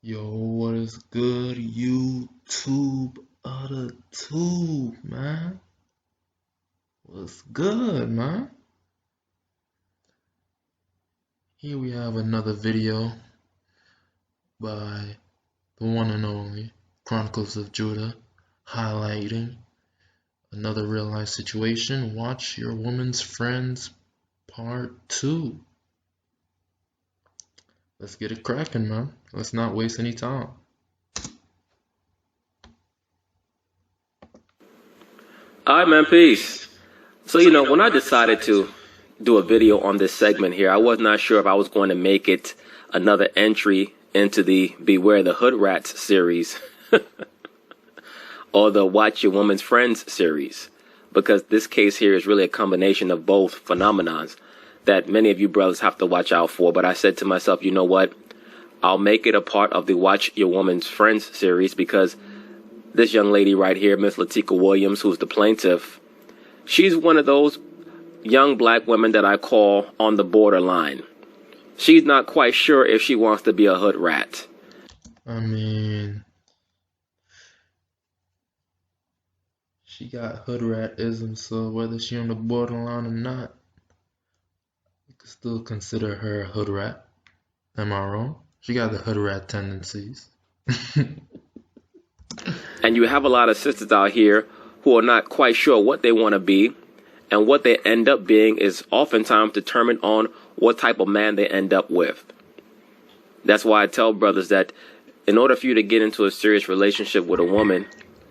Yo, what is good, YouTube of the tube, man? What's good, man? Here we have another video by the one and only Chronicles of Judah, highlighting another real life situation. Watch Your Woman's Friends Part 2. Let's get it cracking, man. Let's not waste any time. All right, man, peace. So, when I decided to do a video on this segment here, I was not sure if I was going to make it another entry into the Beware the Hood Rats series or the Watch Your Woman's Friends series, because this case here is really a combination of both phenomenons that many of you brothers have to watch out for. But I said to myself, you know what? I'll make it a part of the Watch Your Woman's Friends series because this young lady right here, Miss Latika Williams, who's the plaintiff, she's one of those young black women that I call on the borderline. She's not quite sure if she wants to be a hood rat. I mean, she got hood ratism, so whether she on the borderline or not, you could still consider her a hood rat. Am I wrong? She got the hood rat tendencies. And you have a lot of sisters out here who are not quite sure what they want to be, and what they end up being is oftentimes determined on what type of man they end up with. That's why I tell brothers that in order for you to get into a serious relationship with a woman,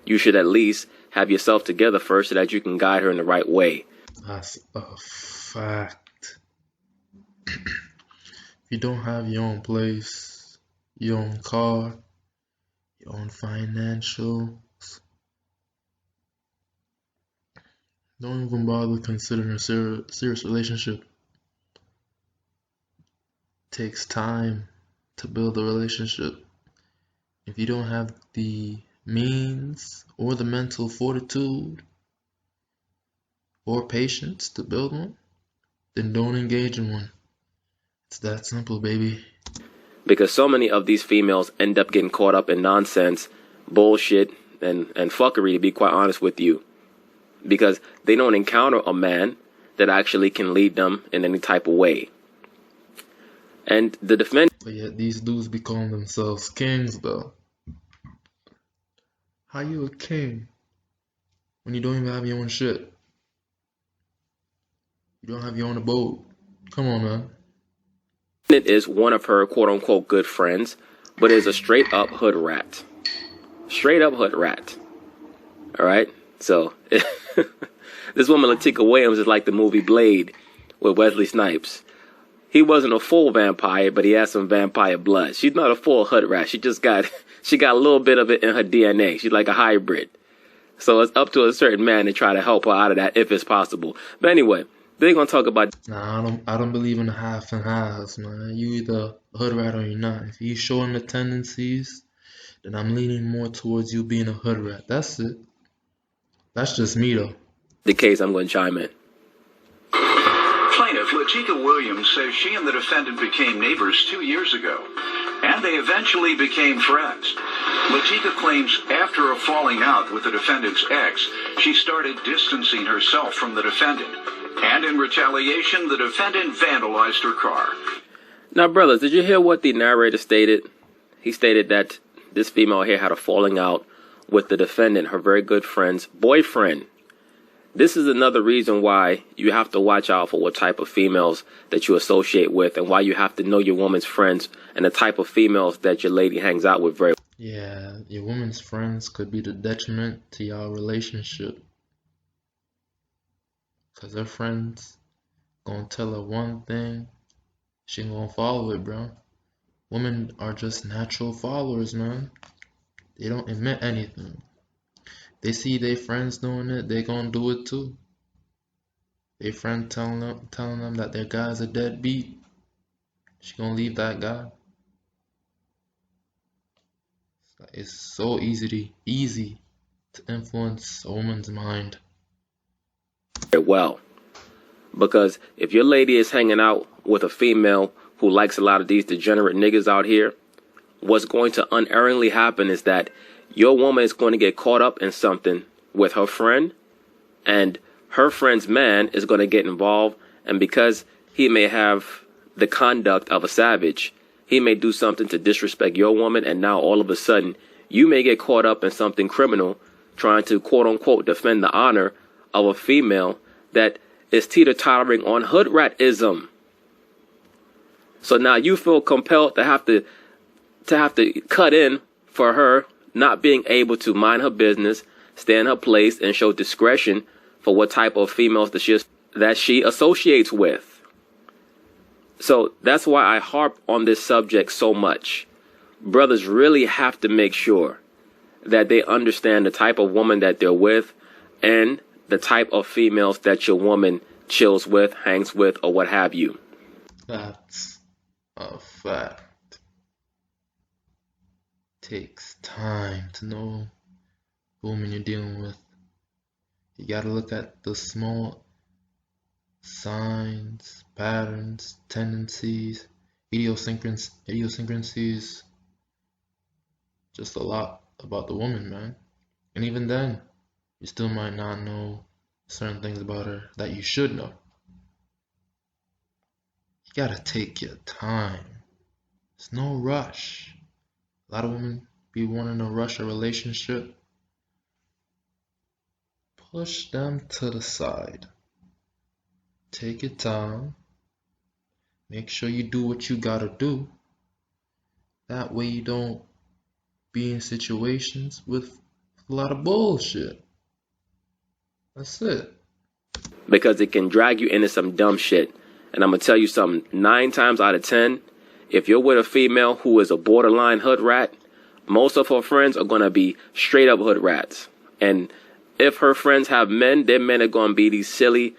you should at least have yourself together first so that you can guide her in the right way. That's a fact. If you don't have your own place, your own car, your own financials, don't even bother considering a serious relationship. It takes time to build a relationship. If you don't have the means or the mental fortitude or patience to build one, then don't engage in one. It's that simple, baby. Because so many of these females end up getting caught up in nonsense, bullshit, and fuckery, to be quite honest with you. Because they don't encounter a man that actually can lead them in any type of way. And the defendant... But yet these dudes be calling themselves kings, though. How you a king when you don't even have your own shit? You don't have your own abode. Come on, man. It is one of her quote-unquote good friends, but is a straight-up hood rat. Straight-up hood rat. All right? So, this woman, Latika Williams, is like the movie Blade with Wesley Snipes. He wasn't a full vampire, but he had some vampire blood. She's not a full hood rat. She got a little bit of it in her DNA. She's like a hybrid. So it's up to a certain man to try to help her out of that if it's possible. But anyway, they're going to talk about... Nah, I don't believe in the half and halves, man. You either a hood rat or you're not. If you showing the tendencies, then I'm leaning more towards you being a hood rat. That's it. That's just me, though. The case, I'm going to chime in. Plaintiff Latika Williams says she and the defendant became neighbors 2 years ago, and they eventually became friends. Latika claims after a falling out with the defendant's ex, she started distancing herself from the defendant, and in retaliation, the defendant vandalized her car. Now, brothers, did you hear what the narrator stated? He stated that this female here had a falling out with the defendant, her very good friend's boyfriend. This is another reason why you have to watch out for what type of females that you associate with, and why you have to know your woman's friends and the type of females that your lady hangs out with very well. Yeah, your woman's friends could be the detriment to your relationship. Because her friends gonna tell her one thing, she gonna follow it, bro. Women are just natural followers, man. They don't admit anything. They see their friends doing it, they gonna do it too. Their friend telling them that their guy's a deadbeat, she gonna leave that guy. It's so easy to influence a woman's mind. Very well. Because if your lady is hanging out with a female who likes a lot of these degenerate niggas out here, what's going to unerringly happen is that your woman is going to get caught up in something with her friend, and her friend's man is going to get involved. And because he may have the conduct of a savage, he may do something to disrespect your woman. And now all of a sudden you may get caught up in something criminal, trying to quote unquote defend the honor of a female that is teeter-tottering on hood ratism. So now you feel compelled to have to cut in for her not being able to mind her business, stay in her place, and show discretion for what type of females that she associates with. So that's why I harp on this subject so much. Brothers really have to make sure that they understand the type of woman that they're with and the type of females that your woman chills with, hangs with, or what have you. That's a fact. Takes time to know the woman you're dealing with. You gotta look at the small signs, patterns, tendencies, idiosyncrasies. Just a lot about the woman, man. And even then, you still might not know certain things about her that you should know. You gotta take your time. There's no rush. A lot of women be wanting to rush a relationship. Push them to the side. Take your time. Make sure you do what you gotta do. That way you don't be in situations with a lot of bullshit. That's it. Because it can drag you into some dumb shit. And I'm going to tell you something. 9 times out of 10, if you're with a female who is a borderline hood rat, most of her friends are going to be straight up hood rats. And if her friends have men, their men are going to be these silly,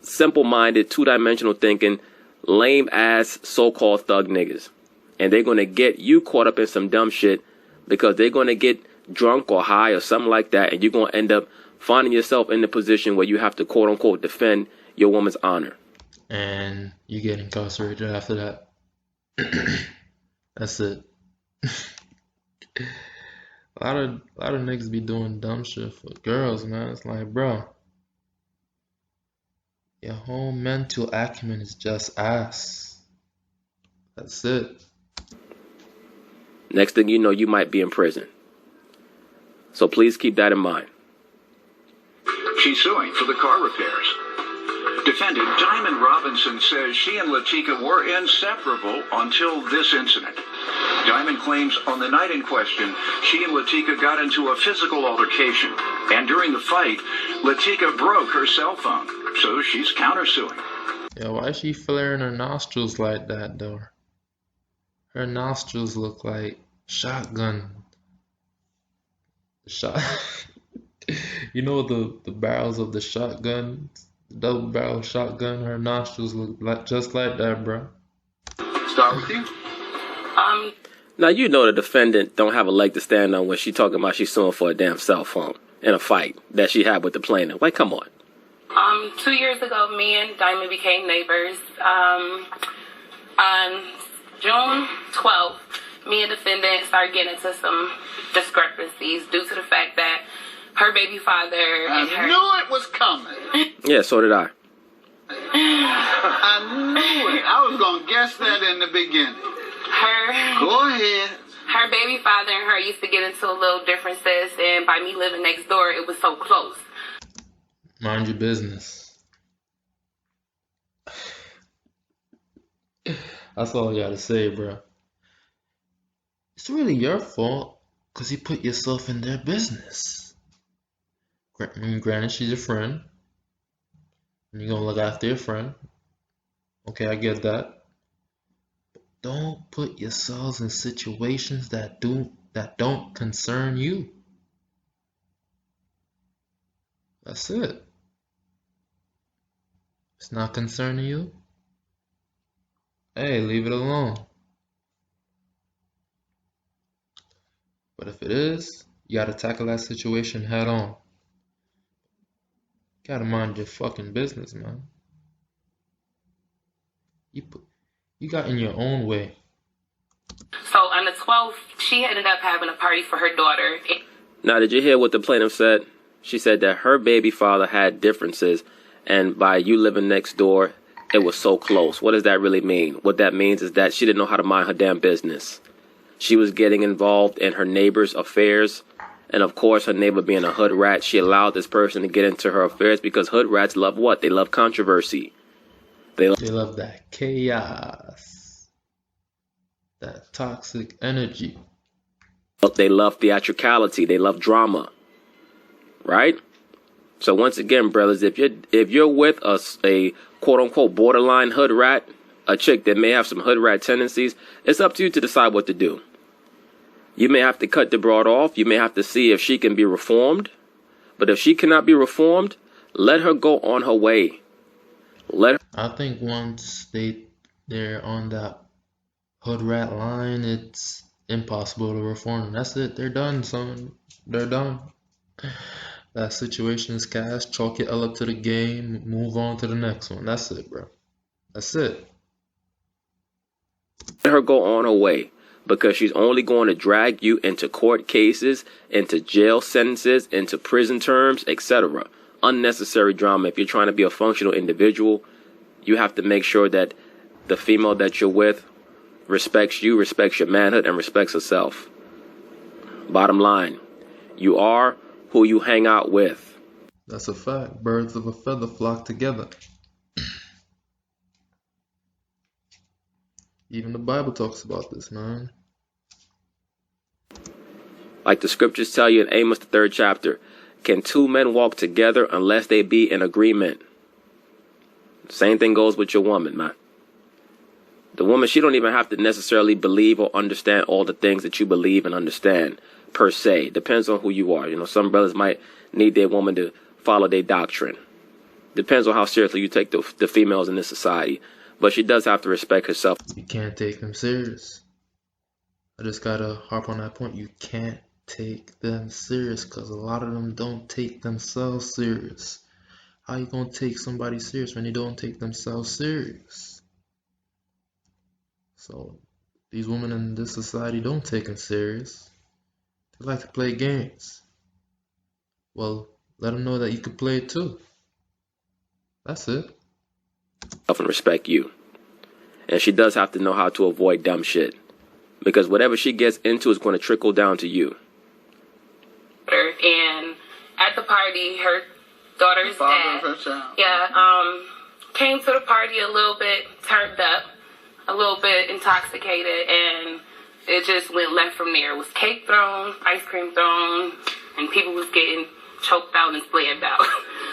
simple-minded, two-dimensional thinking, lame-ass so-called thug niggas. And they're going to get you caught up in some dumb shit because they're going to get drunk or high or something like that. And you're going to end up finding yourself in the position where you have to quote-unquote defend your woman's honor. And you get incarcerated after that. That's it. A lot of niggas be doing dumb shit for girls, man. It's like, bro, your whole mental acumen is just ass. That's it. Next thing you know, you might be in prison. So please keep that in mind. She's suing for the car repairs. Defendant Diamond Robinson says she and Latika were inseparable until this incident. Diamond claims on the night in question, she and Latika got into a physical altercation. And during the fight, Latika broke her cell phone. So she's countersuing. Yeah, why is she flaring her nostrils like that, though? Her nostrils look like shotgun. You know the barrels of the shotgun, double barrel shotgun. Her nostrils look like just like that, bro. Start with you. Now you know the defendant don't have a leg to stand on when she talking about she's suing for a damn cell phone in a fight that she had with the plaintiff. Like, come on. 2 years ago, me and Diamond became neighbors. On June 12th, me and defendant started getting into some discrepancies due to the fact that her baby father and her... I knew it was coming. Yeah, so did I. I knew it. I was going to guess that in the beginning. Go ahead. Her baby father and her used to get into little differences, and by me living next door, it was so close. Mind your business. That's all you gotta say, bro. It's really your fault because you put yourself in their business. Granted, she's your friend, and you're gonna look after your friend. Okay, I get that. But don't put yourselves in situations that don't concern you. That's it. It's not concerning you. Hey, leave it alone. But if it is, you gotta tackle that situation head on. You gotta mind your fucking business, man. You got in your own way. So on the 12th, she ended up having a party for her daughter. Now, did you hear what the plaintiff said? She said that her baby father had differences, and by you living next door, it was so close. What does that really mean? What that means is that she didn't know how to mind her damn business. She was getting involved in her neighbor's affairs. And of course, her neighbor being a hood rat, she allowed this person to get into her affairs because hood rats love what? They love controversy. They love that chaos. That toxic energy. They love theatricality. They love drama. Right? So once again, brothers, if you're with a quote unquote borderline hood rat, a chick that may have some hood rat tendencies, it's up to you to decide what to do. You may have to cut the broad off. You may have to see if she can be reformed. But if she cannot be reformed, let her go on her way. I think once they're on that hood rat line, it's impossible to reform them. That's it. They're done, son. They're done. That situation is cast. Chalk your L up to the game. Move on to the next one. That's it, bro. That's it. Let her go on her way, because she's only going to drag you into court cases, into jail sentences, into prison terms, etc. Unnecessary drama. If you're trying to be a functional individual, you have to make sure that the female that you're with respects you, respects your manhood, and respects herself. Bottom line, you are who you hang out with. That's a fact. Birds of a feather flock together. Even the Bible talks about this, man. Like the scriptures tell you in Amos, the 3rd chapter, can two men walk together unless they be in agreement? Same thing goes with your woman, man. The woman, she don't even have to necessarily believe or understand all the things that you believe and understand, per se. Depends on who you are. You know, some brothers might need their woman to follow their doctrine. Depends on how seriously you take the females in this society. But she does have to respect herself. You can't take them serious. I just gotta harp on that point. You can't take them serious because a lot of them don't take themselves serious. How you gonna take somebody serious when they don't take themselves serious? So these women in this society don't take them serious. They like to play games. Well, let them know that you can play it too. That's it. And respect you. And she does have to know how to avoid dumb shit, because whatever she gets into is going to trickle down to you. And at the party, her daughter's dad, came to the party a little bit turned up, a little bit intoxicated, and it just went left from there. It was cake thrown, ice cream thrown, and people was getting choked out and slammed out.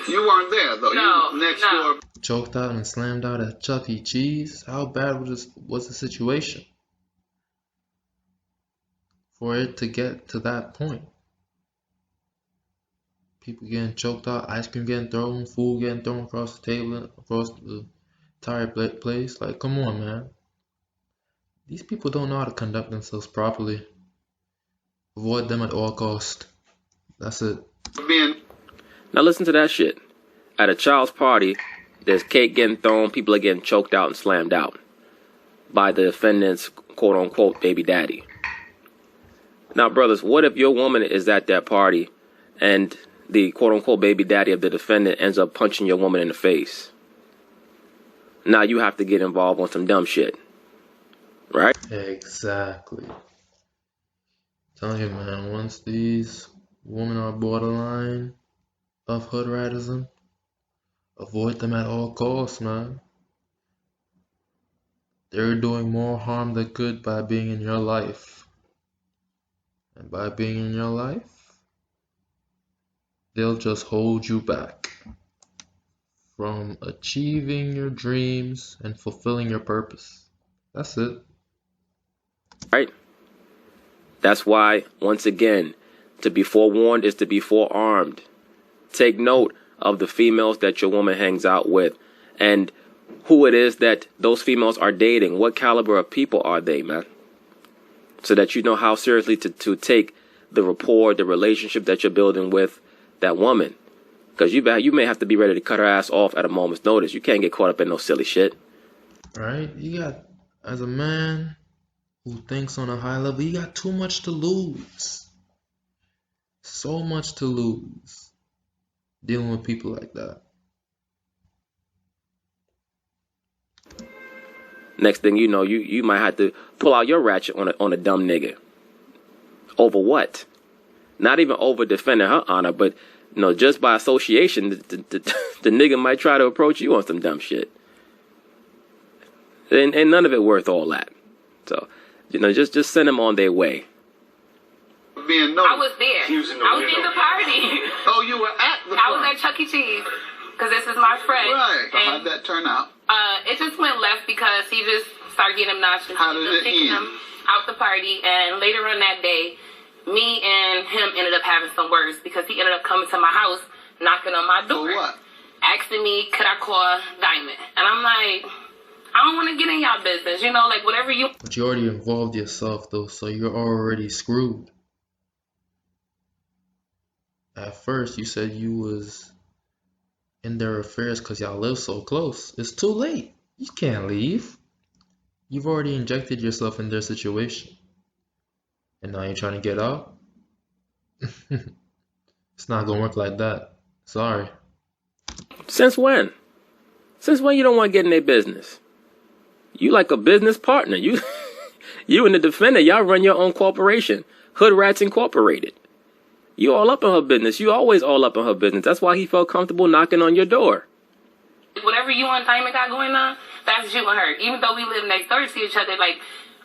You weren't there, though. No, you were next door. Choked out and slammed out at Chuck E. Cheese? How bad was the situation for it to get to that point? People getting choked out, ice cream getting thrown, food getting thrown across the table, across the entire place. Like, come on, man. These people don't know how to conduct themselves properly. Avoid them at all costs. That's it. Now listen to that shit. At a child's party, there's cake getting thrown, people are getting choked out and slammed out by the defendant's quote-unquote baby daddy. Now, brothers, what if your woman is at that party and the quote-unquote baby daddy of the defendant ends up punching your woman in the face? Now you have to get involved on some dumb shit, right? Exactly. Telling you, man, once these women are borderline of hood ratism, avoid them at all costs, man. They're doing more harm than good by being in your life. And by being in your life, they'll just hold you back from achieving your dreams and fulfilling your purpose. That's it. Right? That's why, once again, to be forewarned is to be forearmed. Take note of the females that your woman hangs out with and who it is that those females are dating. What caliber of people are they, man? So that you know how seriously to take the rapport, the relationship that you're building with that woman. Because you may have to be ready to cut her ass off at a moment's notice. You can't get caught up in no silly shit. Right? You got, as a man, who thinks on a high level. You got too much to lose. So much to lose dealing with people like that. Next thing you know, you might have to pull out your ratchet on a dumb nigga. Over what? Not even over defending her honor, but just by association, the nigga might try to approach you on some dumb shit. And none of it worth all that. So, just send them on their way. I was there. I was in the party. Oh, you were at the party. I was at Chuck E. Cheese because this is my friend. Right. So how'd that turn out? It just went left because he just started getting obnoxious. How did it kicking end? him out the party, and later on that day, me and him ended up having some words because he ended up coming to my house, knocking on my door, For what? asking me, could I call Diamond? And I'm like, I don't want to get in y'all business, like whatever you. But you already involved yourself though, so you're already screwed. At first, you said you was in their affairs because y'all live so close. It's too late. You can't leave. You've already injected yourself in their situation. And now you're trying to get out? It's not gonna work like that. Sorry. Since when? Since when you don't want to get in their business? You like a business partner. You and the defendant, y'all run your own corporation. Hood Rats Incorporated. You all up in her business. You always all up in her business. That's why he felt comfortable knocking on your door. Whatever you and Diamond got going on, that's you and her. Even though we live next door to each other,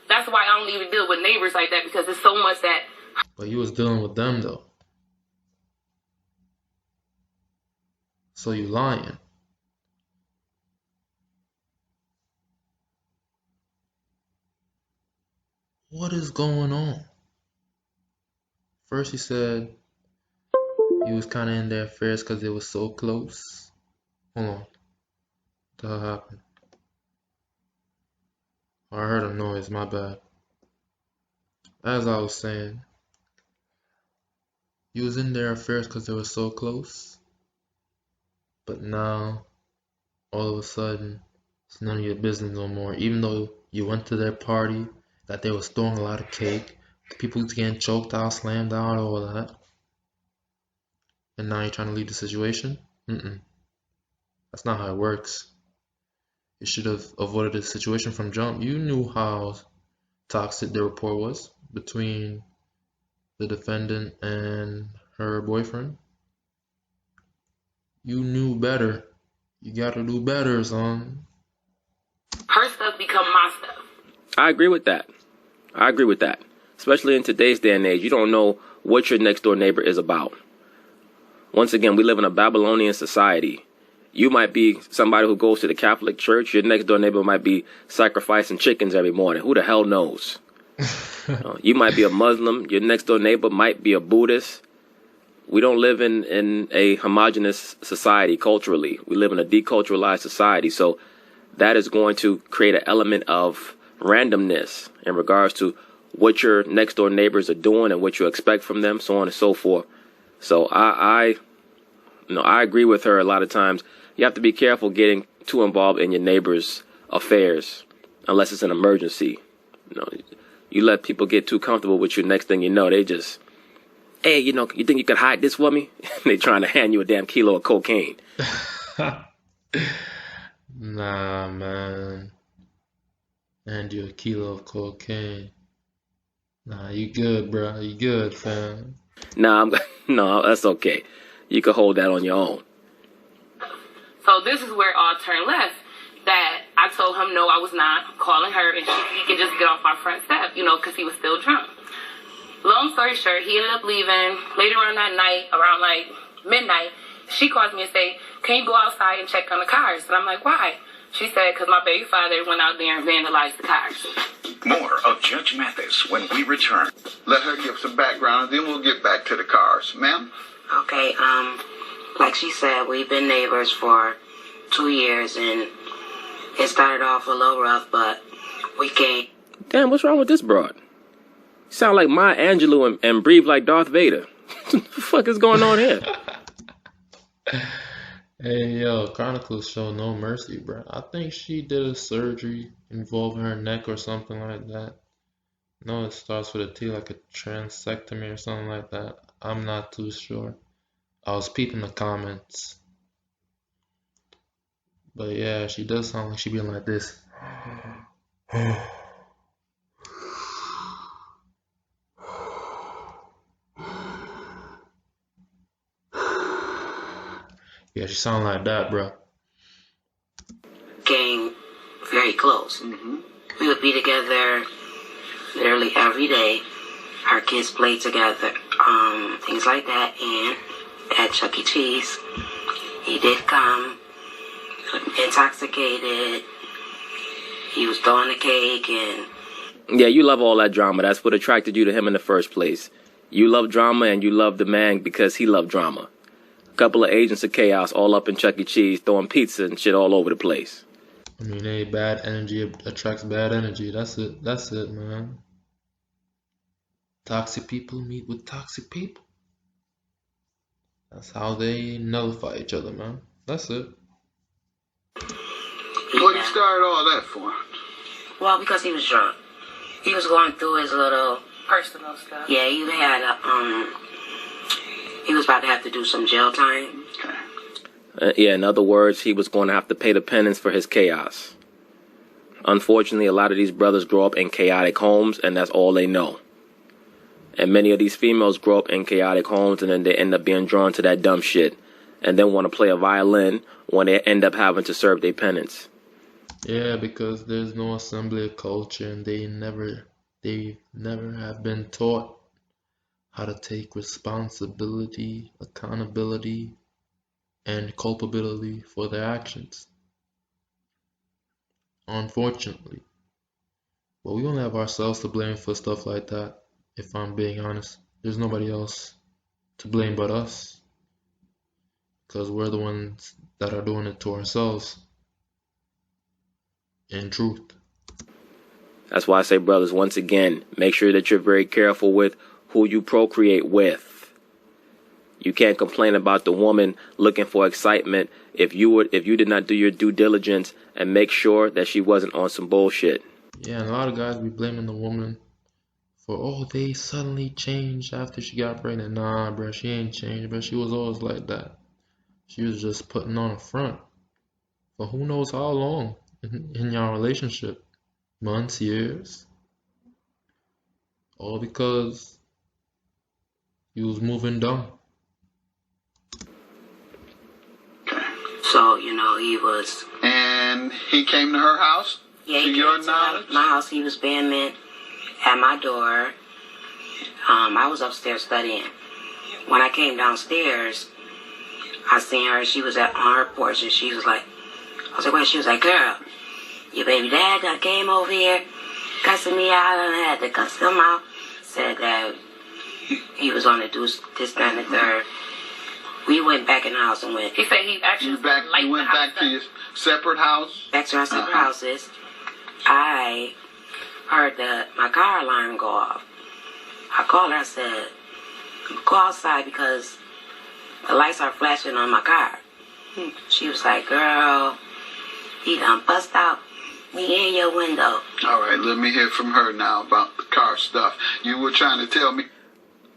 that's why I don't even deal with neighbors like that because there's so much that. But you was dealing with them though. So you lying. What is going on? First you said you was kind of in their affairs because it was so close. Hold on. What the hell happened? Oh, I heard a noise, my bad. As I was saying, you was in their affairs because they were so close. But now, all of a sudden, it's none of your business no more. Even though you went to their party, that they was throwing a lot of cake, people getting choked out, slammed out, all that. And now you're trying to leave the situation? That's not how it works. You should have avoided the situation from jump. You knew how toxic the rapport was between the defendant and her boyfriend. You knew better. You gotta do better, son. Her stuff become my stuff. I agree with that. Especially in today's day and age, you don't know what your next door neighbor is about. Once again, we live in a Babylonian society. You might be somebody who goes to the Catholic Church. Your next door neighbor might be sacrificing chickens every morning. Who the hell knows? You might be a Muslim. Your next door neighbor might be a Buddhist. We don't live in a homogenous society culturally. We live in a deculturalized society. So that is going to create an element of randomness in regards to what your next door neighbors are doing and what you expect from them, so on and so forth. So I agree with her a lot of times. You have to be careful getting too involved in your neighbor's affairs unless it's an emergency. You let people get too comfortable with you, next thing you know, they just, hey, you think you could hide this for me? They trying to hand you a damn kilo of cocaine. Nah, man. And you a kilo of cocaine. Nah, you good, bro. You good, fam. No, that's okay. You can hold that on your own. So this is where it all turned left. That I told him no, I was not calling her, and he can just get off my front step, because he was still drunk. Long story short, he ended up leaving. Later on that night, around midnight, she calls me and say, "Can you go outside and check on the cars?" And I'm like, "Why?" She said, "Because my baby father went out there and vandalized the cars." More of Judge Mathis when we return. Let her give some background, and then we'll get back to the cars. Ma'am? Okay, like she said, we've been neighbors for 2 years, and it started off a little rough, but we came. Damn, what's wrong with this broad? You sound like Maya Angelou and breathe like Darth Vader. What the fuck is going on here? Hey, yo, Chronicles show no mercy, bro. I think she did a surgery involving her neck or something like that. No, it starts with a T, like a transectomy or something like that. I'm not too sure. I was peeping the comments. But yeah, she does sound like she being like this. Yeah, she sound like that, bro. Getting very close. We would be together literally every day. Our kids played together, things like that. And at Chuck E. Cheese, he did come intoxicated. He was throwing the cake and... Yeah, you love all that drama. That's what attracted you to him in the first place. You love drama and you love the man because he loved drama. A couple of agents of chaos all up in Chuck E. Cheese throwing pizza and shit all over the place. I mean, hey, bad energy attracts bad energy. That's it. That's it, man. Toxic people meet with toxic people. That's how they nullify each other, man. That's it. What he started all that for? Well, because he was drunk. He was going through his little... Personal stuff. Yeah, he had a, he was about to have to do some jail time. Yeah, in other words, he was going to have to pay the penance for his chaos. Unfortunately, a lot of these brothers grow up in chaotic homes, and that's all they know. And many of these females grow up in chaotic homes, and then they end up being drawn to that dumb shit, and then want to play a violin when they end up having to serve their penance. Yeah, because there's no assembly of culture, and they never have been taught how to take responsibility, accountability, and culpability for their actions. Unfortunately. But we only have ourselves to blame for stuff like that, if I'm being honest. There's nobody else to blame but us. Because we're the ones that are doing it to ourselves. In truth. That's why I say, brothers, once again, make sure that you're very careful with who you procreate with. You can't complain about the woman looking for excitement if you did not do your due diligence and make sure that she wasn't on some bullshit. Yeah, and a lot of guys be blaming the woman for, oh, they suddenly changed after she got pregnant. Nah, bro, she ain't changed, but she was always like that. She was just putting on a front for who knows how long in your relationship. Months, years. All because he was moving dumb. So, he was... And he came to her house? Yeah, he to came your to knowledge? my house. He was banding at my door. I was upstairs studying. When I came downstairs, I seen her. She was on her porch, and she was like... I was like, wait. She was like, girl, your baby dad done came over here cussing me out, and I had to cuss him out. Said that he was on the deuce, this, that, and the third. We went back in the house and went... He said he actually You went back to your separate house? Back to our separate houses. I heard my car alarm go off. I called her. I said, go outside because the lights are flashing on my car. She was like, girl, he done bust out me in your window. All right, let me hear from her now about the car stuff. You were trying to tell me...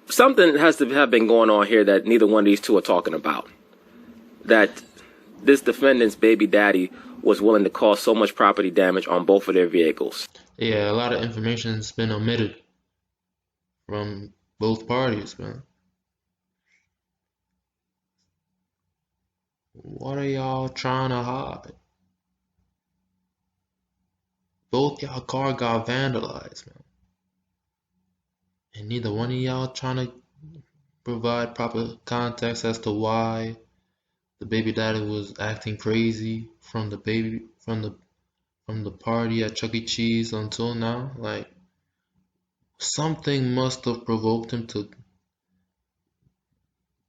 Something has to have been going on here that neither one of these two are talking about. That this defendant's baby daddy was willing to cause so much property damage on both of their vehicles. Yeah, a lot of information has been omitted from both parties, man. What are y'all trying to hide? Both y'all car got vandalized, man. And neither one of y'all trying to provide proper context as to why the baby daddy was acting crazy from the party at Chuck E. Cheese until now. Like, something must have provoked him to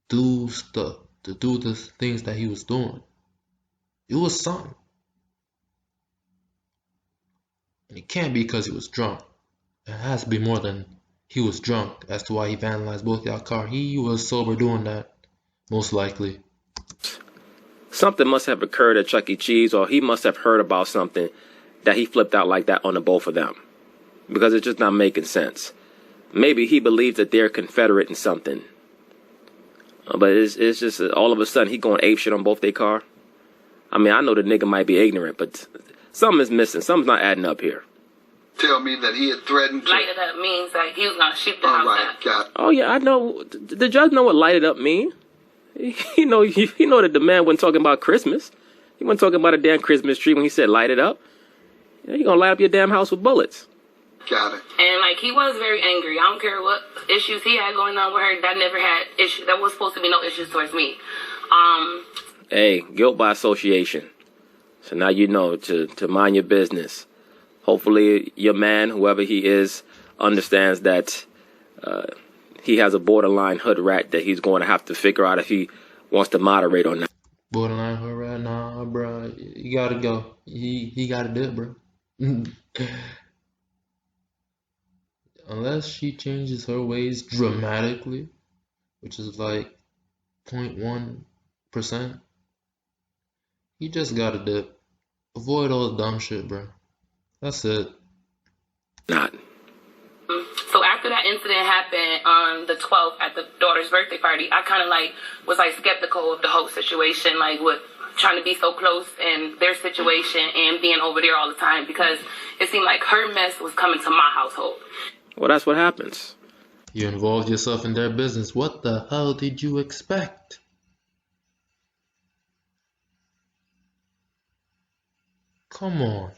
do the things that he was doing. It was something. And it can't be because he was drunk. It has to be more than he was drunk as to why he vandalized both y'all car. He was sober doing that, most likely. Something must have occurred at Chuck E. Cheese, or he must have heard about something that he flipped out like that on the both of them. because it's just not making sense. Maybe he believes that they're Confederate in something. But it's just all of a sudden he going ape shit on both their car. I mean, I know the nigga might be ignorant, but something is missing. Something's not adding up here. Tell me that he had threatened to... Light it up means like he was gonna shoot the house up. Oh yeah, I know. The judge know what light it up mean. He know that the man wasn't talking about Christmas. He wasn't talking about a damn Christmas tree when he said light it up. Yeah, he gonna light up your damn house with bullets. Got it. And like he was very angry. I don't care what issues he had going on with her. That never had issues. That was supposed to be no issues towards me. Hey, guilt by association. So now you know to mind your business. Hopefully your man, whoever he is, understands that he has a borderline hood rat that he's going to have to figure out if he wants to moderate or not. Borderline hood rat? Nah, bro. You gotta go. He gotta do it, bro. Unless she changes her ways dramatically, which is like 0.1%, he just gotta dip. Avoid all the dumb shit, bro. That's it. Not. So after that incident happened on the 12th at the daughter's birthday party, I kind of like was like skeptical of the whole situation, like with trying to be so close in their situation and being over there all the time, because it seemed like her mess was coming to my household. Well, that's what happens. You involved yourself in their business. What the hell did you expect? Come on.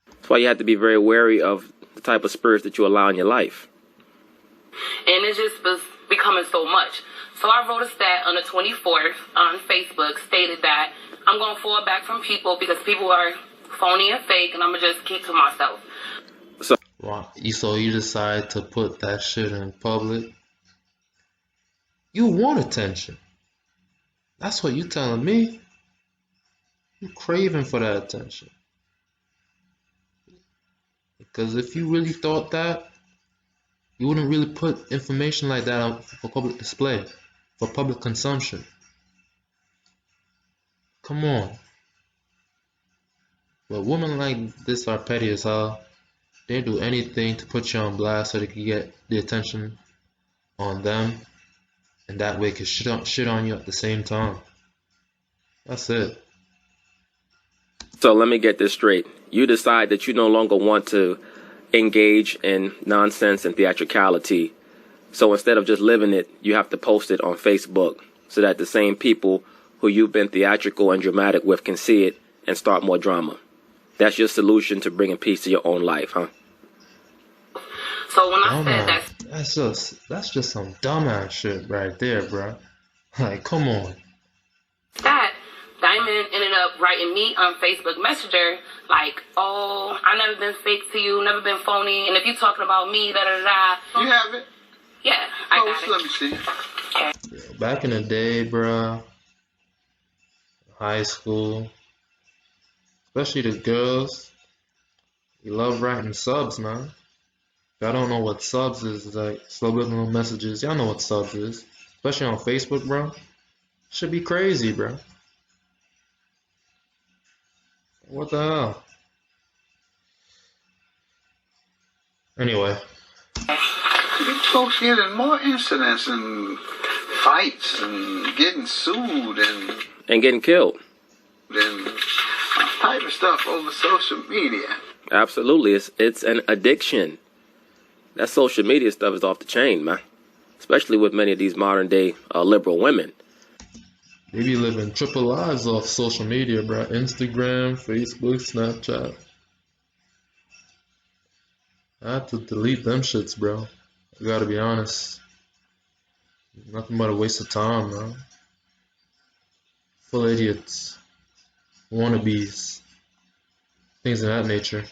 That's why you have to be very wary of the type of spirits that you allow in your life. And it just was becoming so much. So I wrote a stat on the 24th on Facebook, stated that I'm going to fall back from people because people are phony and fake, and I'm going to just keep to myself. Wow. So you decide to put that shit in public? You want attention. That's what you telling me. You craving for that attention. Because if you really thought that, you wouldn't really put information like that out for public display, for public consumption. Come on. But women like this are petty as hell. They do anything to put you on blast so they can get the attention on them, and that way can shit on you at the same time. That's it. So let me get this straight. You decide that you no longer want to engage in nonsense and theatricality. So instead of just living it, you have to post it on Facebook so that the same people who you've been theatrical and dramatic with can see it and start more drama. That's your solution to bringing peace to your own life, huh? So when I said that's just some dumbass shit right there, bro. Like, come on. That Diamond ended up writing me on Facebook Messenger like, "Oh, I never been fake to you, never been phony, and if you talking about me, da da da." You have it? Yeah, I got it. Let me see. Okay. Back in the day, bro, high school, especially the girls, you love writing subs, man. If y'all don't know what subs is, it's like subliminal messages. Y'all know what subs is, especially on Facebook, bro. Should be crazy, bro. What the hell? Anyway. These folks getting more incidents and fights and getting sued and getting killed. And all type of stuff over social media. Absolutely. It's an addiction. That social media stuff is off the chain, man. Especially with many of these modern day liberal women. They be living triple lives off social media, bro. Instagram, Facebook, Snapchat. I have to delete them shits, bro. I gotta be honest. Nothing but a waste of time, bro. Full idiots. Wannabes. Things of that nature.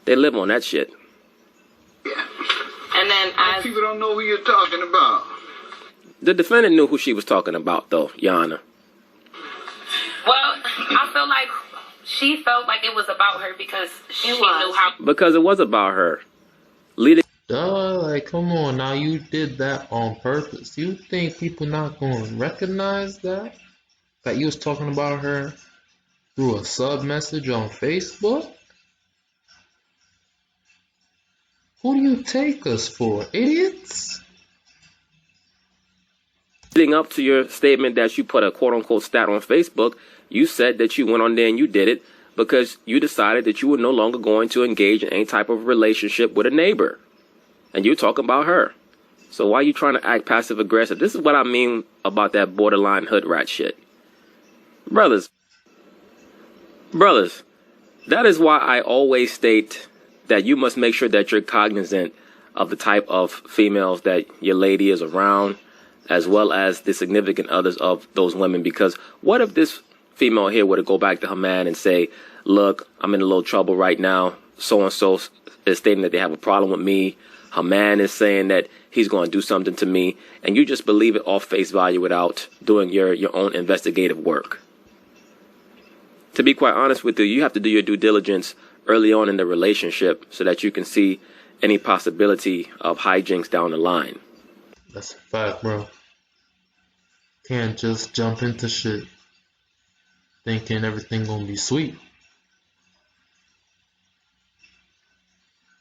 They live on that shit. Yeah. And then people don't know who you're talking about. The defendant knew who she was talking about, though, Yana. Well, I feel like she felt like it was about her because she knew how. Because it was about her. Duh, like, come on, now you did that on purpose. You think people not gonna recognize that? That you was talking about her through a sub message on Facebook? Who do you take us for, idiots? Leading up to your statement that you put a quote-unquote stat on Facebook, you said that you went on there and you did it because you decided that you were no longer going to engage in any type of relationship with a neighbor. And you're talking about her. So why are you trying to act passive-aggressive? This is what I mean about that borderline hood rat shit. Brothers, that is why I always state that you must make sure that you're cognizant of the type of females that your lady is around, as well as the significant others of those women. Because what if this female here were to go back to her man and say, look, I'm in a little trouble right now. So-and-so is stating that they have a problem with me. Her man is saying that he's going to do something to me. And you just believe it off face value without doing your own investigative work. To be quite honest with you, you have to do your due diligence early on in the relationship so that you can see any possibility of hijinks down the line. That's a fact, bro. Can't just jump into shit thinking everything gonna be sweet.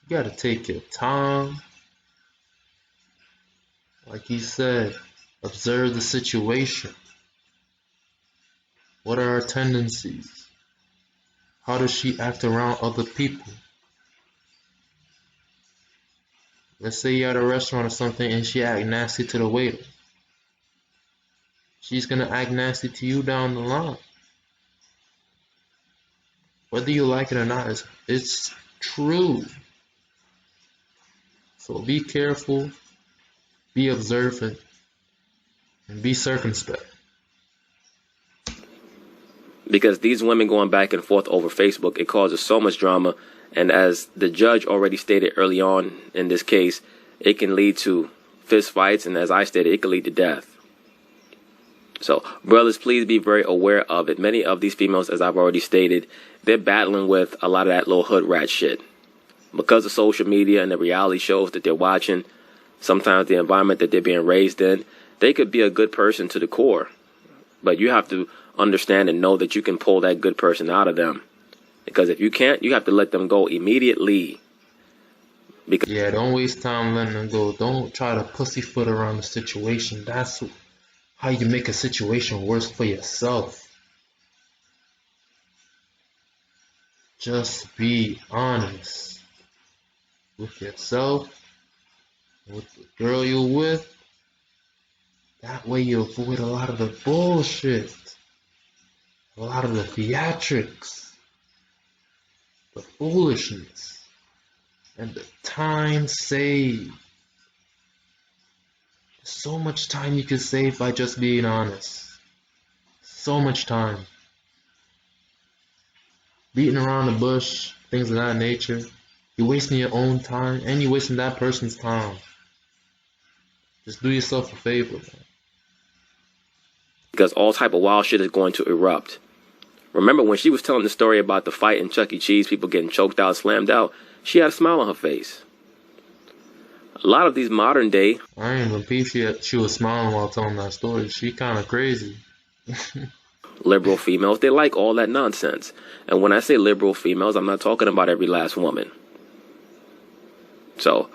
You gotta take your time. Like he said, observe the situation. What are her tendencies? How does she act around other people? Let's say you're at a restaurant or something and she act nasty to the waiter. She's gonna act nasty to you down the line. Whether you like it or not, it's true. So be careful, be observant, and be circumspect. Because these women going back and forth over Facebook, it causes so much drama. And as the judge already stated early on in this case, it can lead to fist fights. And as I stated, it can lead to death. So, brothers, please be very aware of it. Many of these females, as I've already stated, they're battling with a lot of that little hood rat shit. Because of social media and the reality shows that they're watching, sometimes the environment that they're being raised in, they could be a good person to the core. But you have to understand and know that you can pull that good person out of them. Because if you can't, you have to let them go immediately. Because yeah, don't waste time letting them go. Don't try to pussyfoot around the situation. That's how you make a situation worse for yourself. Just be honest with yourself, with the girl you're with. That way you avoid a lot of the bullshit, a lot of the theatrics, the foolishness, and the time saved. There's so much time you can save by just being honest. So much time. Beating around the bush, things of that nature. You're wasting your own time and you're wasting that person's time. Just do yourself a favor, man. Because all type of wild shit is going to erupt. Remember when she was telling the story about the fight in Chuck E. Cheese, people getting choked out, slammed out, she had a smile on her face. A lot of these modern day... I ain't even peep she was smiling while telling that story. She kind of crazy. liberal females, they like all that nonsense. And when I say liberal females, I'm not talking about every last woman. So,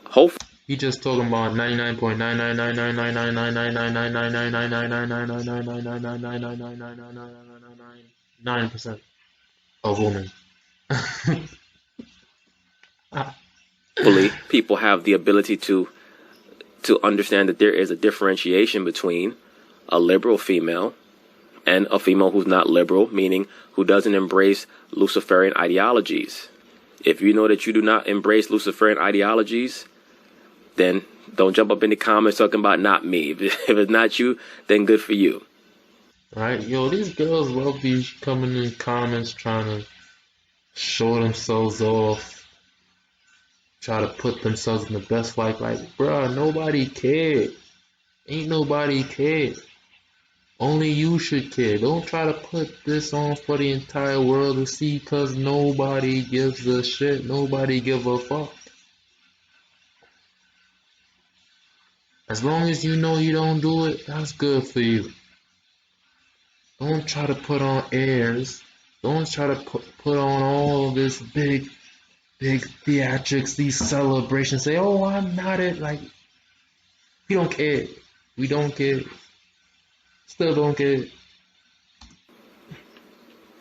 hopefully... He just talking about 99.999999999999999999999% of women. People have the ability to understand that there is a differentiation between a liberal female and a female who's not liberal, meaning who doesn't embrace Luciferian ideologies. If you know that you do not embrace Luciferian ideologies, then don't jump up in the comments talking about not me. If it's not you, then good for you. Right? Yo, these girls will be coming in comments trying to show themselves off, try to put themselves in the best light. Like, bruh, nobody cared. Ain't nobody cared. Only you should care. Don't try to put this on for the entire world to see, because nobody gives a shit. Nobody give a fuck. As long as you know you don't do it, that's good for you. Don't try to put on airs Don't try to put on all this big theatrics, these celebrations. Say, oh, I'm not it. Like, we don't care. We don't care. Still don't care.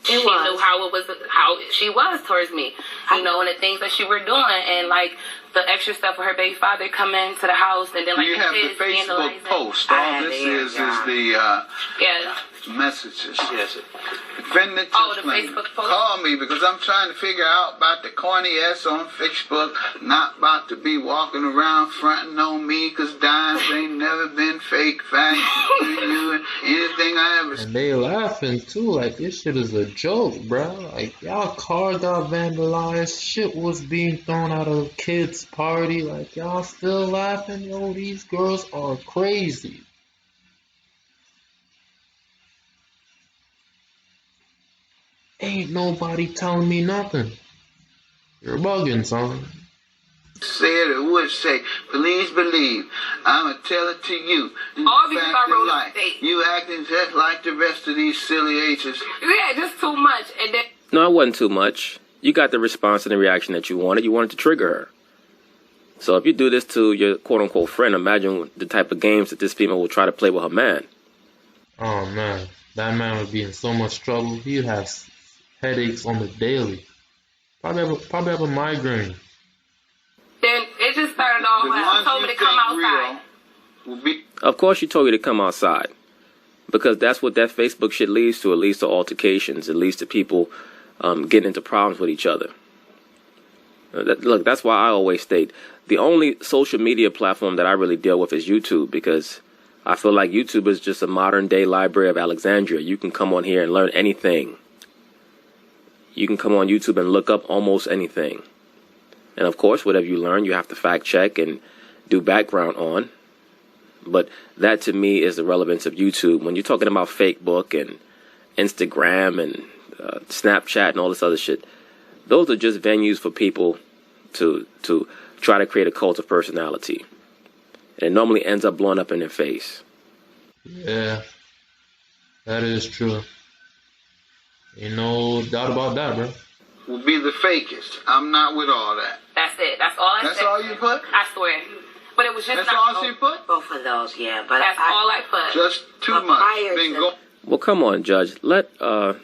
She knew how she was towards me, and the things that she were doing, and like the extra stuff with her baby father coming to the house, and then like you have the Facebook post. All this is the messages. Yes. Defendant the Facebook post. Call me because I'm trying to figure out about the corny ass on Facebook. Not about to be walking around fronting on me because dimes ain't never been fake facts to you and anything I ever. And they laughing too, like this shit is a joke, bro. Like y'all car got vandalized, shit was being thrown out of kids' party. Like y'all still laughing, yo. These girls are crazy. Ain't nobody telling me nothing. You're bugging, son. Said or would say, please believe, I'ma tell it to you. All because I wrote a state. You acting just like the rest of these silly H's. Yeah, just too much. And then No, it wasn't too much. You got the response and the reaction that you wanted. You wanted to trigger her. So if you do this to your quote-unquote friend, imagine the type of games that this female will try to play with her man. Oh, man. That man would be in so much trouble. He'd have headaches on the daily. Probably have a migraine. Then it just started off when I told me to come outside. Of course she told you to come outside. Because that's what that Facebook shit leads to. It leads to altercations. It leads to people getting into problems with each other. Look, that's why I always state, the only social media platform that I really deal with is YouTube, because I feel like YouTube is just a modern-day Library of Alexandria. You can come on here and learn anything. You can come on YouTube and look up almost anything. And, of course, whatever you learn, you have to fact-check and do background on. But that, to me, is the relevance of YouTube. When you're talking about Facebook and Instagram and Snapchat and all this other shit, those are just venues for people to try to create a cult of personality. And it normally ends up blowing up in their face. Yeah, that is true. Ain't no doubt about that, bro. Will be the fakest. I'm not with all that. That's it. That's all I said. That's all you put? I swear. But it was just That's not all she put? Both of those, yeah. But That's all I put. Just too much. Been go- Well, come on, Judge. Let Maya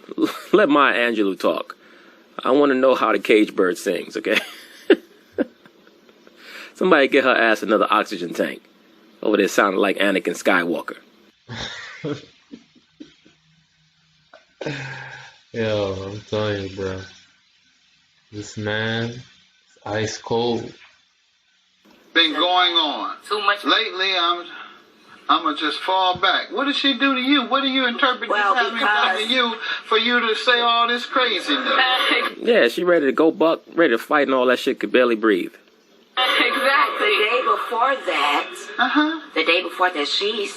Angelou talk. I want to know how the cage bird sings, okay? Somebody get her ass another oxygen tank. Over there sounding like Anakin Skywalker. Yo, I'm telling you, bro. This man is ice cold. Been going on. Too much. Lately, I'm going to just fall back. What did she do to you? What do you interpret this having done to you for you to say all this craziness? Yeah, she ready to go buck, ready to fight and all that shit, could barely breathe. Exactly. The day before that, she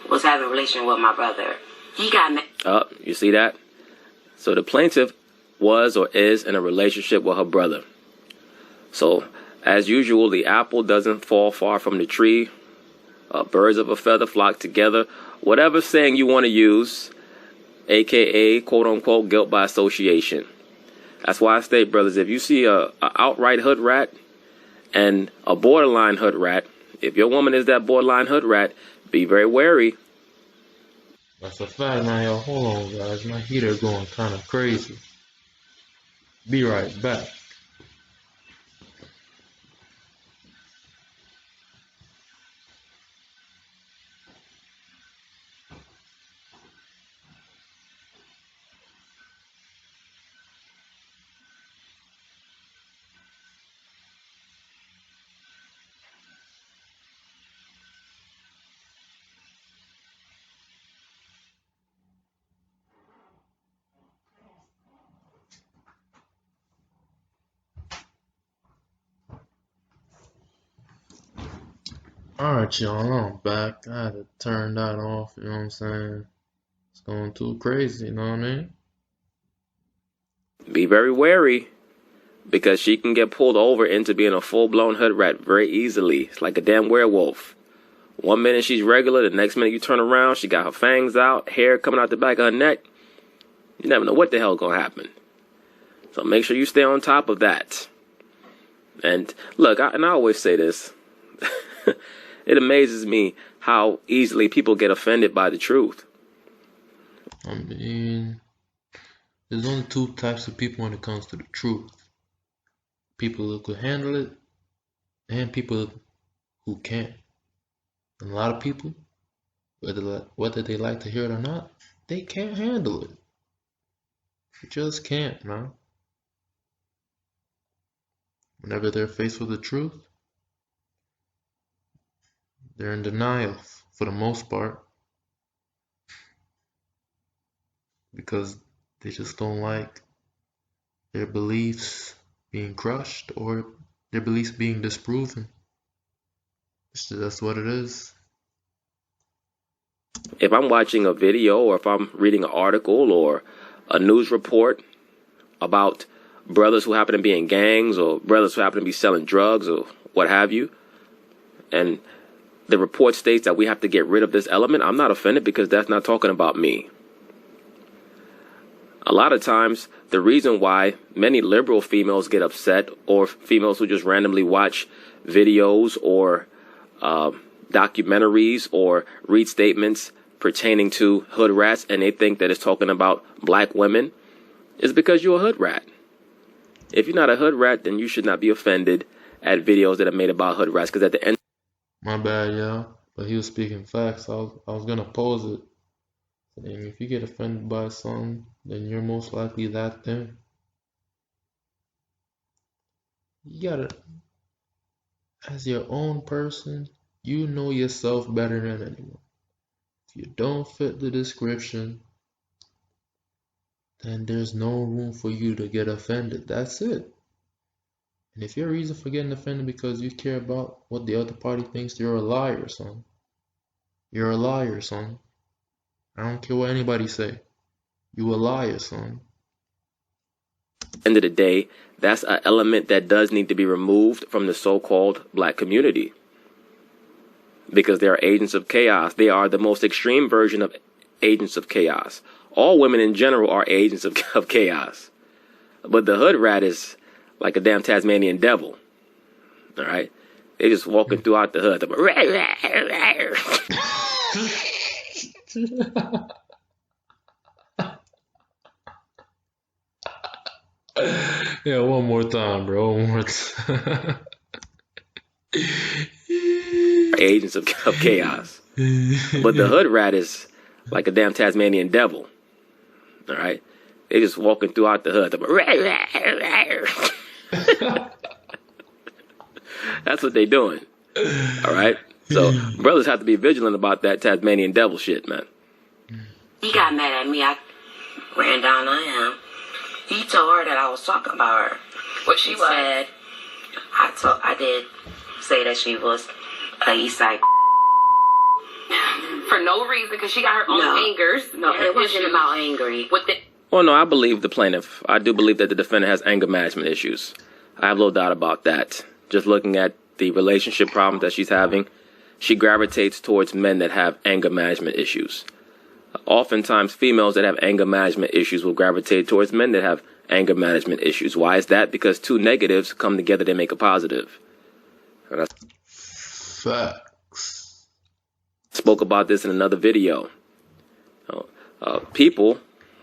was having a relation with my brother. He got mad. You see that? So the plaintiff was or is in a relationship with her brother. So, as usual, the apple doesn't fall far from the tree. Birds of a feather flock together. Whatever saying you want to use, a.k.a. quote-unquote guilt by association. That's why I state, brothers, if you see a outright hood rat and a borderline hood rat, if your woman is that borderline hood rat, be very wary. That's a fact. Now, yo, hold on, guys. My heater going kind of crazy. Be right back. Alright, y'all, I'm back. I had to turn that off, you know what I'm saying? It's going too crazy, you know what I mean? Be very wary, because she can get pulled over into being a full-blown hood rat very easily. It's like a damn werewolf. 1 minute she's regular, the next minute you turn around, she got her fangs out, hair coming out the back of her neck. You never know what the hell gonna happen. So make sure you stay on top of that. And look, I always say this. It amazes me how easily people get offended by the truth. I mean, there's only two types of people when it comes to the truth. People who can handle it and people who can't. And a lot of people, whether they like to hear it or not, they can't handle it. They just can't, man. Whenever they're faced with the truth, they're in denial for the most part because they just don't like their beliefs being crushed or their beliefs being disproven. That's what it is. If I'm watching a video or if I'm reading an article or a news report about brothers who happen to be in gangs or brothers who happen to be selling drugs or what have you, and the report states that we have to get rid of this element, I'm not offended because that's not talking about me. A lot of times, the reason why many liberal females get upset, or females who just randomly watch videos or documentaries or read statements pertaining to hood rats and they think that it's talking about black women, is because you're a hood rat. If you're not a hood rat, then you should not be offended at videos that are made about hood rats, because at the end... My bad, y'all. But he was speaking facts. I was gonna pose it. And if you get offended by something, then you're most likely that thing. You gotta, as your own person, you know yourself better than anyone. If you don't fit the description, then there's no room for you to get offended. That's it. And if your reason for getting offended because you care about what the other party thinks, you're a liar, son. You're a liar, son. I don't care what anybody say. You a liar, son. End of the day, that's an element that does need to be removed from the so-called black community, because they are agents of chaos. They are the most extreme version of agents of chaos. All women in general are agents of chaos, but the hood rat is like a damn Tasmanian devil. All right, they just walking throughout the hood. Yeah, one more time, bro. One more time. Agents of chaos. But the hood rat is like a damn Tasmanian devil. All right? They just walking throughout the hood. That's what they doing. All right? So brothers have to be vigilant about that Tasmanian devil shit, man. He got mad at me. I ran down on him. He told her that I was talking about her. What she was? Said, I did say that she was a East Side. For no reason, because she got her own angers. No, it wasn't about angry. With the... Well, no, I believe the plaintiff. I do believe that the defendant has anger management issues. I have no doubt about that. Just looking at the relationship problems that she's having, she gravitates towards men that have anger management issues. Oftentimes, females that have anger management issues will gravitate towards men that have anger management issues. Why is that? Because two negatives come together, they make a positive. Facts. Spoke about this in another video. People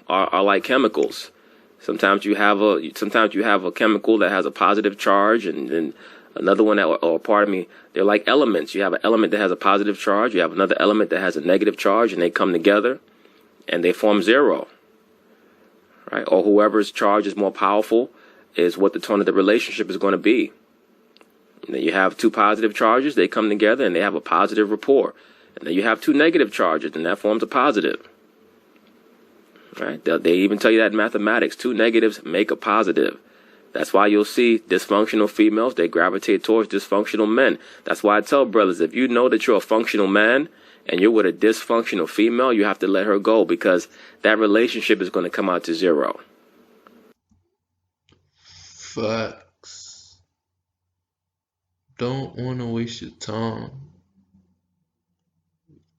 are like chemicals. Sometimes you have a chemical that has a positive charge, and another one they're like elements. You have an element that has a positive charge, you have another element that has a negative charge, and they come together and they form zero. Right? Or whoever's charge is more powerful is what the tone of the relationship is going to be. And then you have two positive charges, they come together and they have a positive rapport. And then you have two negative charges, and that forms a positive. Right? They even tell you that in mathematics, two negatives make a positive. That's why you'll see dysfunctional females, they gravitate towards dysfunctional men. That's why I tell brothers, if you know that you're a functional man and you're with a dysfunctional female, you have to let her go, because that relationship is going to come out to zero. Facts. Don't want to waste your time.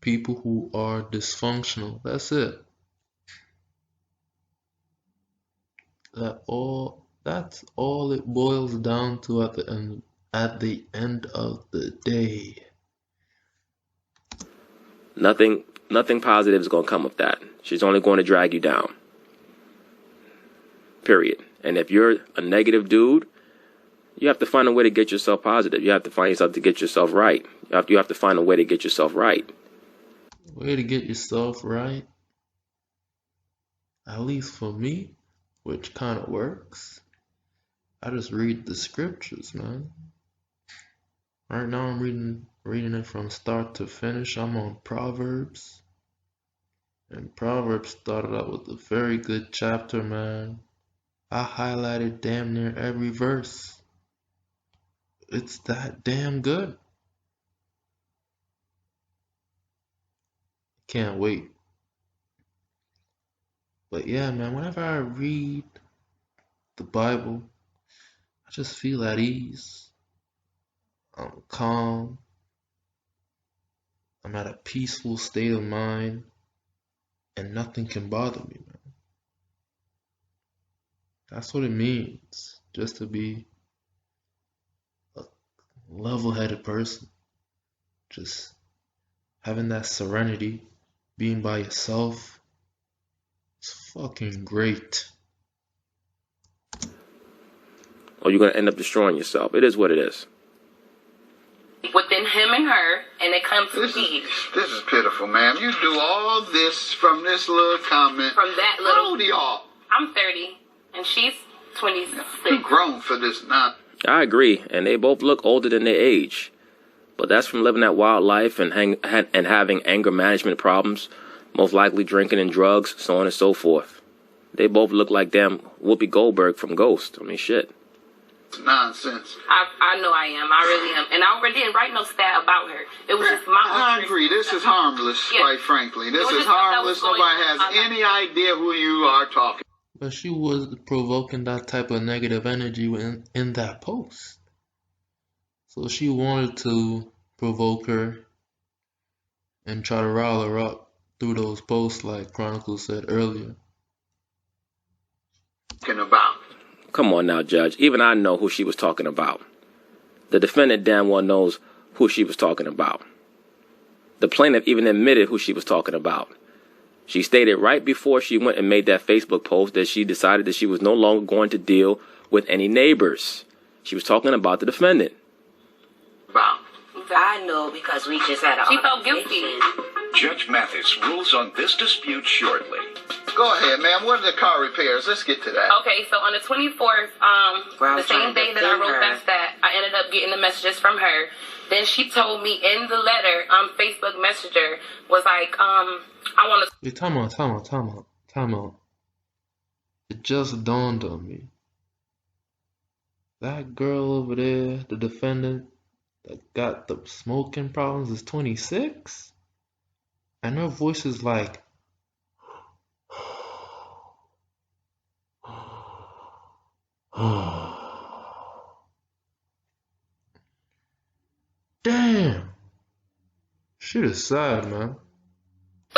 People who are dysfunctional, that's it. That's all it boils down to at the end of the day. Nothing positive is going to come of that. She's only going to drag you down. Period. And if you're a negative dude, you have to find a way to get yourself positive. You have to find yourself to get yourself right. You have to find a way to get yourself right. Way to get yourself right, at least for me, which kind of works. I just read the scriptures, man. Right now I'm reading it from start to finish. I'm on Proverbs. And Proverbs started out with a very good chapter, man. I highlighted damn near every verse. It's that damn good. Can't wait. But yeah, man, whenever I read the Bible, I just feel at ease. I'm calm. I'm at a peaceful state of mind. And nothing can bother me, man. That's what it means, just to be a level-headed person. Just having that serenity, being by yourself. It's fucking great. Or you're going to end up destroying yourself. It is what it is. Within him and her, and it comes to me. This is pitiful, ma'am. You do all this from this little comment. From that little. How old are y'all? I'm 30, and she's 26. You're grown for this now. I agree, and they both look older than their age. But that's from living that wild life and having anger management problems, most likely drinking and drugs, so on and so forth. They both look like damn Whoopi Goldberg from Ghost. I mean, shit. Nonsense. I know I am. I really am. And I already didn't write no stat about her. It was just my I agree. This is harmless, quite frankly. This is harmless. Nobody has any idea who you are talking. But she was provoking that type of negative energy in that post. So she wanted to provoke her and try to rile her up through those posts like Chronicle said earlier. About. Come on now, Judge. Even I know who she was talking about. The defendant damn well knows who she was talking about. The plaintiff even admitted who she was talking about. She stated right before she went and made that Facebook post that she decided that she was no longer going to deal with any neighbors. She was talking about the defendant. About. I know because we just had a. She felt guilty. Judge Mathis rules on this dispute shortly. Go ahead, ma'am. What are the car repairs? Let's get to that. Okay, so on the 24th, the same day that I wrote that stat, I ended up getting the messages from her. Then she told me in the letter, Facebook Messenger, was like, I want to... Wait, time out. It just dawned on me. That girl over there, the defendant that got the smoking problems, is 26? And her voice is like... Damn. Shit is sad, man.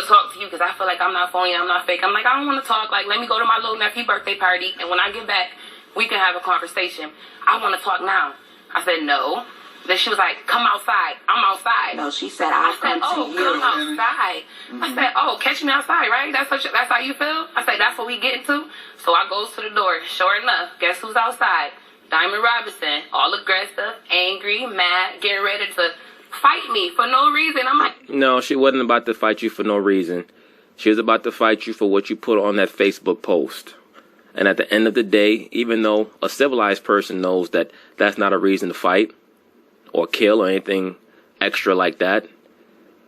talk to you because I feel like I'm not phony, I'm not fake. I'm like, I don't want to talk. Like, let me go to my little nephew birthday party, and when I get back, we can have a conversation. I want to talk now. I said, no. Then she was like, come outside. I'm outside. No, she said, I'll come to you. Come outside. I said, oh, catch me outside, right? That's how you feel? I said, that's what we getting to? So I goes to the door. Sure enough, guess who's outside? Diamond Robinson, all aggressive, angry, mad, getting ready to fight me for no reason. I'm like... No, she wasn't about to fight you for no reason. She was about to fight you for what you put on that Facebook post. And at the end of the day, even though a civilized person knows that that's not a reason to fight or kill or anything extra like that,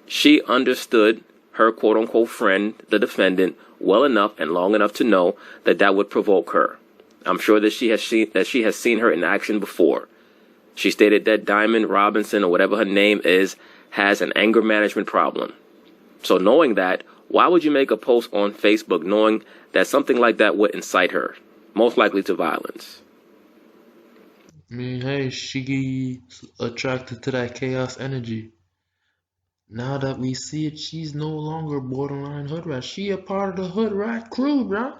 she understood her quote-unquote friend, the defendant, well enough and long enough to know that that would provoke her. I'm sure that she has seen her in action before. She stated that Diamond Robinson, or whatever her name is, has an anger management problem. So knowing that, why would you make a post on Facebook knowing that something like that would incite her, most likely to violence? I mean, hey, she's attracted to that chaos energy. Now that we see it, she's no longer borderline hood rat. She a part of the hood rat crew, bro.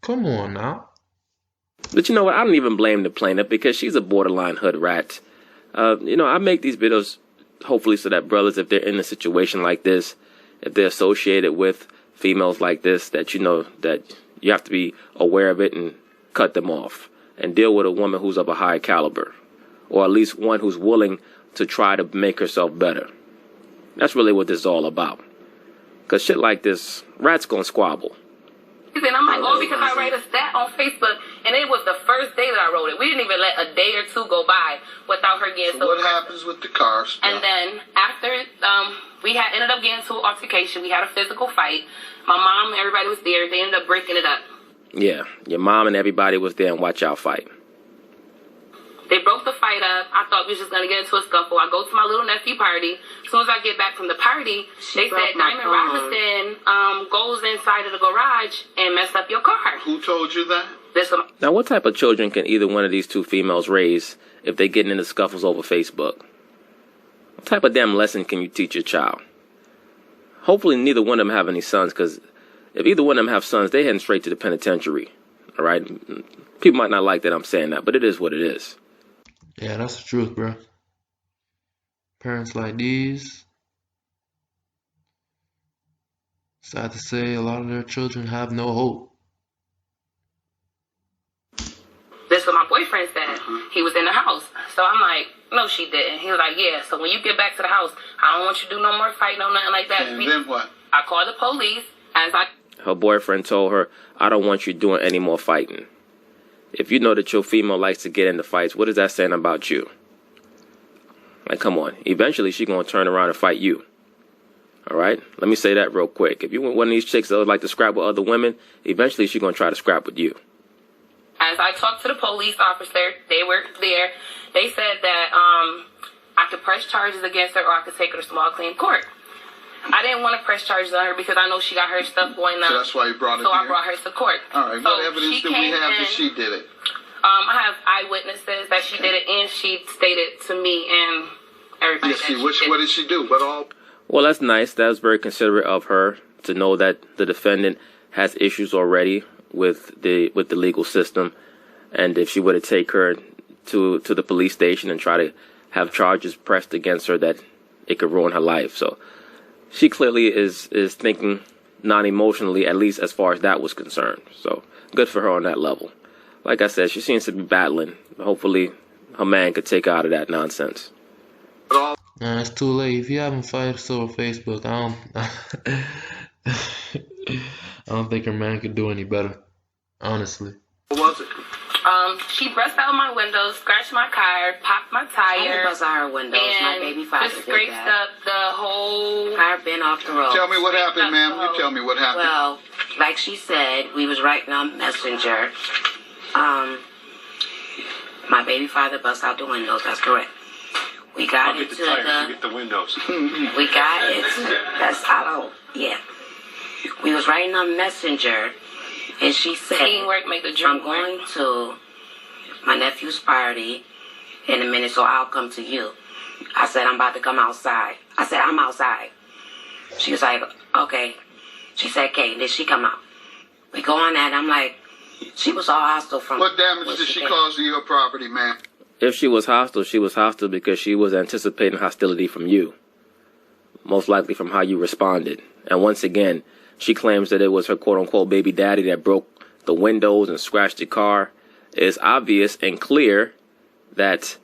Come on now. But you know what? I don't even blame the plaintiff because she's a borderline hood rat. I make these videos hopefully so that brothers, if they're in a situation like this, if they're associated with females like this, that you know that you have to be aware of it and cut them off and deal with a woman who's of a high caliber, or at least one who's willing to try to make herself better. That's really what this is all about. Because shit like this, rats gonna squabble. And I'm like, oh, because I write a stat on Facebook, and it was the first day that I wrote it. We didn't even let a day or two go by without her getting. So what happens with the cars? And then after we had ended up getting into an altercation, we had a physical fight. My mom and everybody was there. They ended up breaking it up. Yeah, your mom and everybody was there and watch out fight. They broke the fight up. I thought we was just going to get into a scuffle. I go to my little nephew party. As soon as I get back from the party, they said Diamond Robinson goes inside of the garage and messed up your car. Who told you that? Now, what type of children can either one of these two females raise if they get into scuffles over Facebook? What type of damn lesson can you teach your child? Hopefully neither one of them have any sons, because if either one of them have sons, they heading straight to the penitentiary. All right? People might not like that I'm saying that, but it is what it is. Yeah, that's the truth, bro. Parents like these, sad to say, a lot of their children have no hope. This is what my boyfriend said. He was in the house. So I'm like, no, she didn't. He was like, yeah. So when you get back to the house, I don't want you to do no more fighting, no nothing like that. And then what? I called the police. Her boyfriend told her, I don't want you doing any more fighting. If you know that your female likes to get into fights, what is that saying about you? Like, come on. Eventually, she's going to turn around and fight you. All right? Let me say that real quick. If you want one of these chicks that would like to scrap with other women, eventually she's going to try to scrap with you. As I talked to the police officer, they were there. They said that I could press charges against her or I could take her to small claim court. I didn't want to press charges on her because I know she got her stuff going on. So that's why you brought her So here? I brought her to court. All right. So what evidence do we have that she did it? I have eyewitnesses that she did it, and she stated to me and everybody. What did she do? Well, that's nice. That's very considerate of her to know that the defendant has issues already with the legal system, and if she were to take her to the police station and try to have charges pressed against her, that it could ruin her life. So she clearly is thinking non-emotionally, at least as far as that was concerned. So good for her on that level. Like I said, she seems to be battling. Hopefully her man could take her out of that nonsense. Nah, it's too late. If you haven't fights over Facebook, I don't think her man could do any better. Honestly. What was it? She burst out my windows, scratched my car, popped my tire. I didn't bust out her windows. My baby father just did scraped that. up the whole Car been off the road. Tell me what happened, ma'am. You tell me what happened. Well, like she said, we was writing on Messenger. My baby father bust out the windows. That's correct. We got into the windows. We got into. That's how. Yeah. We was writing on Messenger, and she said, teamwork make the dream I'm going to my nephew's party in a minute, so I'll come to you. I said, I'm about to come outside. I said, I'm outside. She was like, okay. She said, okay. Then she come out. We go on that. I'm like, she was all hostile from. What damage did she cause to your property, ma'am? If she was hostile because she was anticipating hostility from you. Most likely from how you responded. And once again, she claims that it was her quote-unquote baby daddy that broke the windows and scratched the car. It's obvious and clear that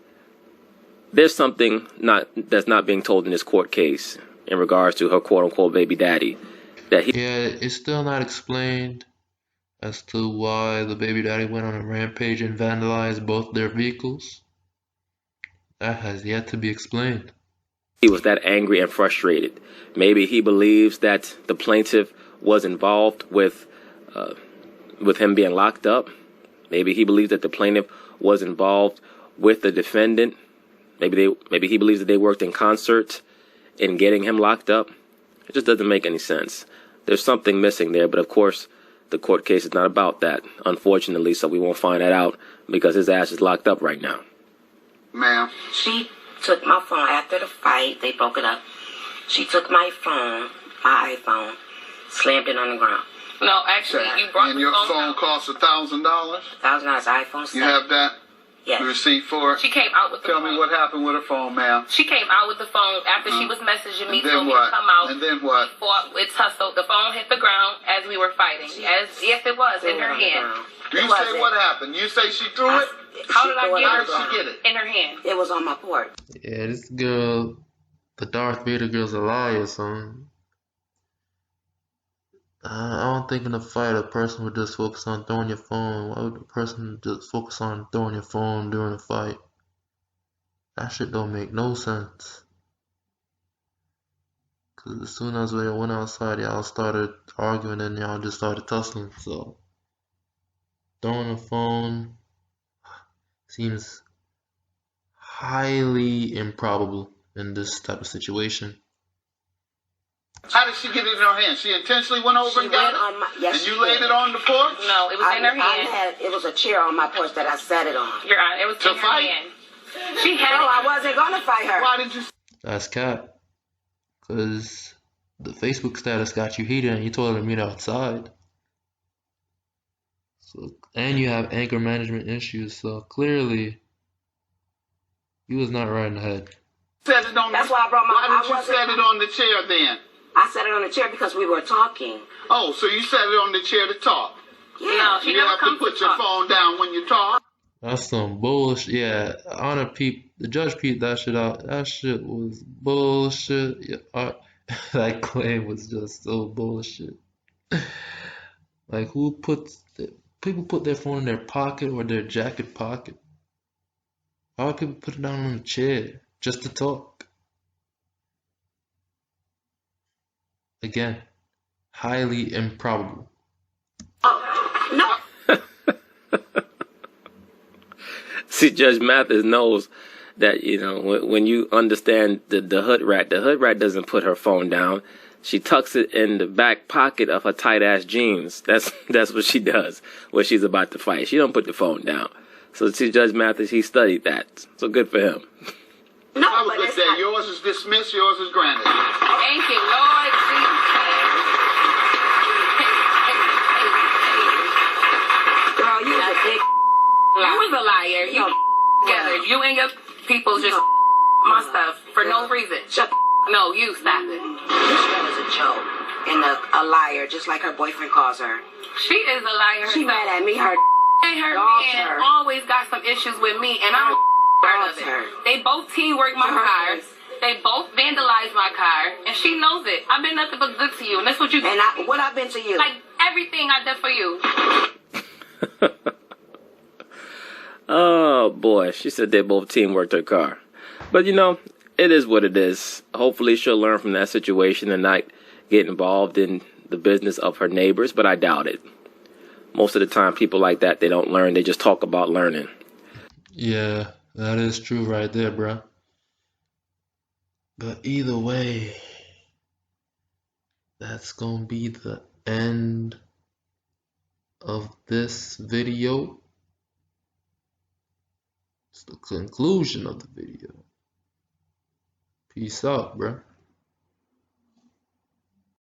there's something that's not being told in this court case in regards to her quote-unquote baby daddy. Yeah, it's still not explained as to why the baby daddy went on a rampage and vandalized both their vehicles. That has yet to be explained. He was that angry and frustrated. Maybe he believes that the plaintiff was involved with him being locked up. Maybe he believes that the plaintiff was involved with the defendant. Maybe he believes that they worked in concert in getting him locked up. It just doesn't make any sense. There's something missing there, but of course, the court case is not about that, unfortunately, so we won't find that out because his ass is locked up right now. Ma'am. She took my phone after the fight. They broke it up. She took my phone, my iPhone, slammed it on the ground. No, actually, you brought And the your phone phone out. costs $1,000? $1,000 iPhone 7. You have that? Yes. The receipt for it? She came out with the Tell phone. me what happened with her phone, ma'am. She came out with the phone after she was messaging me, And then told me what? to come out. And then what? We fought, it tussled. The phone hit the ground as we were fighting. Yes, it was in her hand. You say what happened? You say she threw it? How did I How get did she get it? in her hand? It was on my porch. Yeah, this girl, the Darth Vader girl's a liar, son. I don't think in a fight a person would just focus on throwing your phone. Why would a person just focus on throwing your phone during a fight? That shit don't make no sense. Cause as soon as we went outside, y'all started arguing and y'all just started tussling. So throwing a phone seems highly improbable in this type of situation. How did she get it in her hand? She intentionally went over She and got went it? on my, yes, And you she laid did. it on the porch? No, it was in her hand. It was a chair on my porch that I sat it on. Your Honor, it was To in her fight? hand. She had No, it. I wasn't going to fight her. Why did you... That's cap. Cause the Facebook status got you heated and you told her to meet outside. So, and you have anger management issues, so clearly you was not right in the head. Set it on That's why I brought my... Why didn't you I wasn't- set it on the chair then? I sat it on the chair because we were talking. Oh, so you set it on the chair to talk. No, she You never have to comes put to your talk. phone down when you talk. That's some bullshit. Yeah, Honor peep. The judge peeped that shit out. That shit was bullshit. Yeah, that claim was just so bullshit. Like, people put their phone in their pocket or their jacket pocket? Why would people put it down on a chair just to talk? Again, highly improbable. No. See, Judge Mathis knows that, you know, when you understand the hood rat doesn't put her phone down. She tucks it in the back pocket of her tight ass jeans. That's what she does when she's about to fight. She don't put the phone down. So see, Judge Mathis, he studied that. So good for him. No, Have a but good it's day. not. Yours is dismissed. Yours is granted. Thank you, Lord Jesus. Girl, you was a big You was a liar. You together. You and your people just my stuff for no reason. Shut the No, you stop it. This girl is a joke and a liar, just like her boyfriend calls her. She is a liar She herself. mad at me. Her And her Dogs man her. always got some issues with me, and I'm part of Dogs her. it. They both teamwork my Her car. face. They both vandalized my car, and she knows it. I've been nothing but good to you, and that's what you and what I've been to you. like. Everything I did for you. Oh boy, she said they both teamworked her car. But you know, it is what it is. Hopefully she'll learn from that situation and not get involved in the business of her neighbors, but I doubt it. Most of the time people like that, they don't learn, they just talk about learning. Yeah, that is true right there, bro. But either way, that's gonna be the end of this video. It's the conclusion of the video. Peace out, bro.